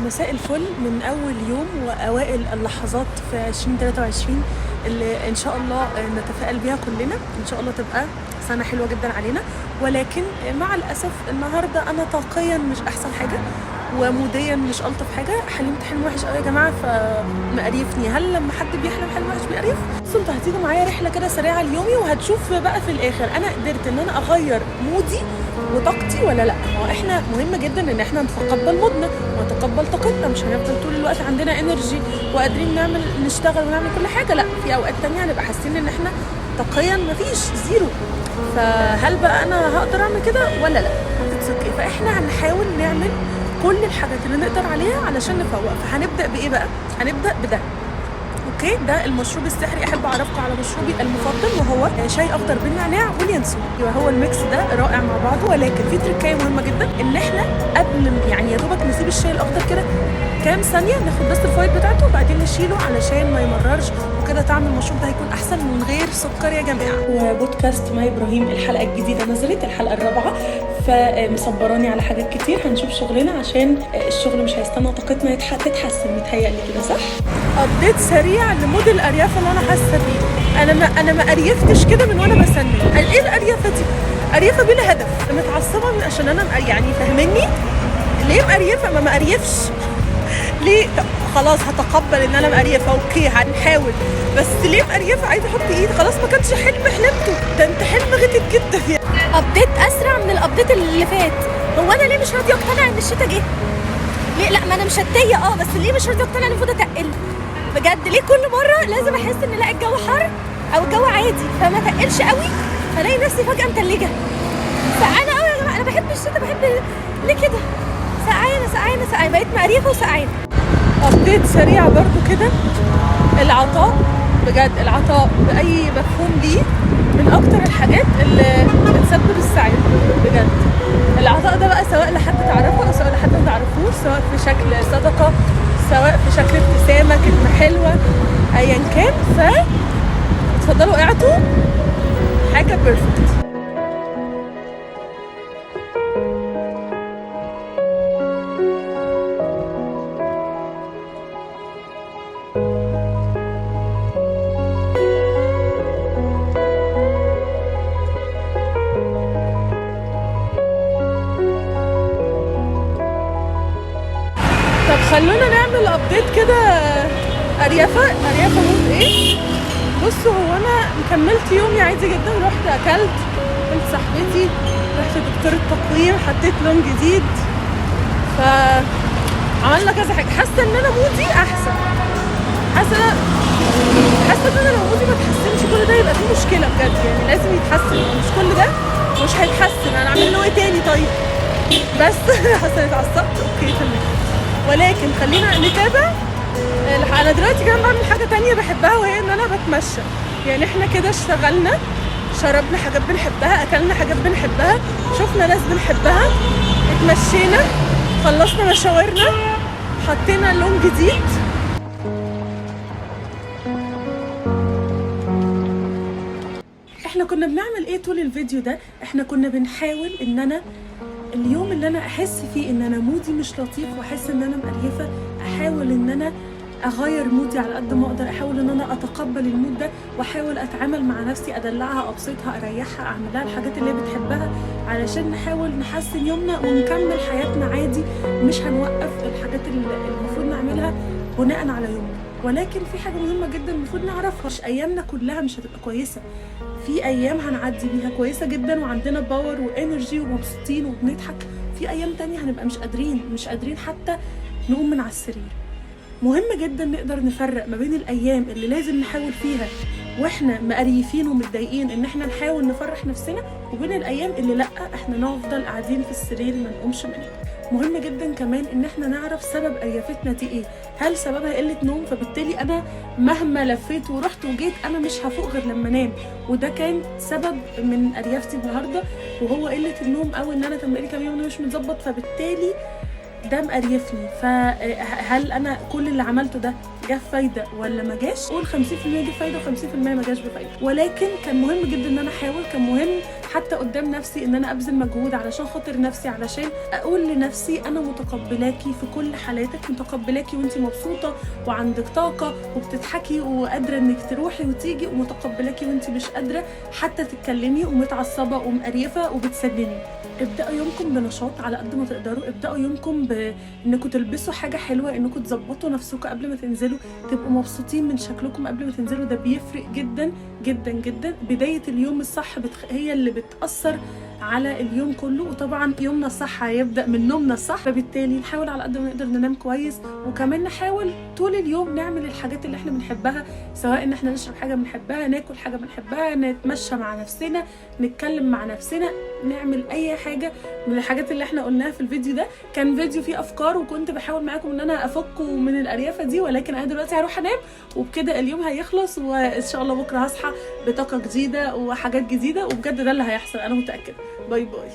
مساء الفل من أول يوم وأوائل اللحظات في 2023 اللي إن شاء الله نتفائل بها كلنا. إن شاء الله تبقى سنة حلوة جدا علينا، ولكن مع الأسف النهاردة أنا طاقيا مش أحسن حاجة وموديا مش ألطف حاجة. حلمت حلم وحش قوي يا جماعة فمقريفني. هل لما حد بيحلم حلم وحش بيقريف؟ بس انتوا هتيجوا معايا رحلة كده سريعة اليومي وهتشوف بقى في الآخر أنا قدرت إن أنا أغير مودي وطاقتي ولا لا. هو احنا مهم جدا ان احنا نتقبل مودنا ونتقبل طاقتنا، مش هنفضل طول الوقت عندنا انرجي وقادرين نشتغل ونعمل كل حاجه. لا، في اوقات تانية هنبقى حاسين ان احنا طاقيا مفيش زيرو. فهل بقى انا هقدر اعمل كده ولا لا؟ اوكي، فاحنا هنحاول نعمل كل الحاجات اللي نقدر عليها علشان نفوق. فهنبدا بايه بقى؟ هنبدا بده. اوكي، ده المشروب السحري. احب اعرفكم على مشروبي المفضل وهو شاي اخضر بالنعناع واليانسون. هو الميكس ده رائع مع بعضه، ولكن في تركايه مهمه جدا ان احنا قبل يعني يا دوبك نسيب الشاي الاخضر كده كام ثانيه، ناخد بس الفوائد بتاعته وبعدين نشيله علشان ما يمررش، وكده طعم المشروب ده هيكون احسن من غير سكر يا جماعه. وبودكاست ماي ابراهيم الحلقه الجديده نزلت، الحلقه الرابعه، فمصبراني على حاجات كتير. هنشوف شغلنا عشان الشغل مش هيستنى طاقتنا تتحسن. متهيألي كده صح؟ ابديت سريع لمود الاريافه اللي انا حاسه بيه. انا ما قريفتش كده من وانا بسنن. ايه الاريافه دي؟ اريافه بلا هدف. متعصبه عشان انا يعني فاهمني ليه مقريفه؟ ما قريفش ليه؟ خلاص هتقبل ان انا مقريفه، اوكي هنحاول، بس ليه مقريفه؟ عايزه احط ايد. خلاص ما كانش حلم حلمته، ده انت حلم غتت جدا يعني. ابديت اسرع من الابديت اللي فات. هو انا ليه مش راضيه اقتنع ان الشتاء جه؟ ليه؟ لا، ما انا مشتيه بس ليه مش راضيه اقتنع ان المفروض اتقل؟ بجد ليه كل مره لازم احس ان لا الجو حر او الجو عادي فما تقلش قوي، فلاقي نفسي فجاه متلجه. سقعانه قوي يا جماعه. انا بحب الشتاء، بحب ليه كده؟ سقعانه بقيت مقريفه وسقعانه. ابديت سريع برضو كده. العطاء، بجد العطاء باي مفهوم ليه من اكتر الحاجات اللي بتسبب السعاده. بجد العطاء ده بقى سواء لحد تعرفه او سواء لحد ما تعرفوش، سواء في شكل صدقه، سواء في شكل ابتسامه، كلمه حلوه، ايا كان. اتفضلوا اعطوا حاجه بيرفكت. طب خلونا نعمل ابديت كده. اريافه مود ايه؟ بصوا، هو انا كملت يومي عادي جدا. رحت اكلت، قلت صاحبتي، رحت دكتور التقويم، حطيت لون جديد، فعملنا كذا حاجه. حاسه ان انا مودي احسن. حاسه ان انا لو مودي ما تحسنش كل ده يبقى في مشكله بجد. يعني لازم يتحسن، مش كل ده مش هيتحسن. انا اعمل له ايه تاني طيب؟ بس حاسه اني اتعصبت. اوكي تمام، ولكن خلينا نتابع. انا دلوقتي كمان بعمل حاجه تانية بحبها، وهي ان انا بتمشى. يعني احنا كده اشتغلنا، شربنا حاجات بنحبها، اكلنا حاجات بنحبها، شفنا ناس بنحبها، اتمشينا، خلصنا مشاورنا، حطينا لون جديد. احنا كنا بنعمل ايه طول الفيديو ده؟ احنا كنا بنحاول ان انا اليوم اللي انا احس فيه ان انا مودي مش لطيف واحس ان انا مقريفه، احاول ان انا اغير مودي على قد ما اقدر، احاول ان انا اتقبل المود ده واحاول اتعامل مع نفسي، ادلعها، ابسطها، اريحها، اعمل لها الحاجات اللي هي بتحبها علشان نحاول نحسن يومنا ونكمل حياتنا عادي. مش هنوقف الحاجات اللي المفروض نعملها بناء على يومنا. ولكن في حاجه مهمه جدا المفروض نعرفها، مش ايامنا كلها مش هتبقى كويسه. في ايام هنعدي بيها كويسه جدا وعندنا باور وانرجي ومبسوطين وبنضحك. في ايام تانية هنبقى مش قادرين حتى نقوم من على السرير. مهم جدا نقدر نفرق ما بين الايام اللي لازم نحاول فيها واحنا مقريفين ومتضايقين ان احنا نحاول نفرح نفسنا، وبين الايام اللي لا، احنا نفضل قاعدين في السرير ما نقومش منه. مهم جدا كمان ان احنا نعرف سبب اريافتنا دي ايه. هل سببها قله نوم؟ فبالتالي انا مهما لفيت ورحت وجيت انا مش هفوق غير لما انام، وده كان سبب من اريافتي النهارده، وهو قله النوم، او ان انا كان بقالي كام يوم مش متظبط. فبالتالي ده مقريفني، فهل انا كل اللي عملته ده جاب فايده ولا ما جاش؟ قول 50% جه فايده و50% ما جاش بفايده، ولكن كان مهم جدا ان انا احاول، كان مهم حتى قدام نفسي ان انا ابذل مجهود علشان خاطر نفسي، علشان اقول لنفسي انا متقبلاكي في كل حالاتك، متقبلاكي وانتي مبسوطه وعندك طاقه وبتضحكي وقادره انك تروحي وتيجي، ومتقبلاكي وانتي مش قادره حتى تتكلمي ومتعصبه ومقريفه وبتسنني. ابدأوا يومكم بنشاط على قد ما تقدروا، ابدأوا يومكم بانكم تلبسوا حاجة حلوة، انكم تظبطوا نفسكم قبل ما تنزلوا، تبقوا مبسوطين من شكلكم قبل ما تنزلوا، ده بيفرق جدا جدا جدا. بداية اليوم الصح هي اللي بتأثر على اليوم كله، وطبعا يومنا الصح هيبدأ من نومنا الصح، فبالتالي نحاول على قد ما نقدر ننام كويس، وكمان نحاول طول اليوم نعمل الحاجات اللي احنا بنحبها، سواء ان احنا نشرب حاجة بنحبها، ناكل حاجة بنحبها، نتمشى مع نفسنا، نتكلم مع نفسنا، نعمل اي حاجة من الحاجات اللي احنا قلناها في الفيديو ده. كان فيديو فيه افكار وكنت بحاول معاكم ان انا افكه من الاريافة دي، ولكن انا دلوقتي هروح انام، وبكده اليوم هيخلص، وان شاء الله بكرة هصحى بطاقة جديدة وحاجات جديدة، وبجد ده اللي هيحصل انا متأكدة. باي باي.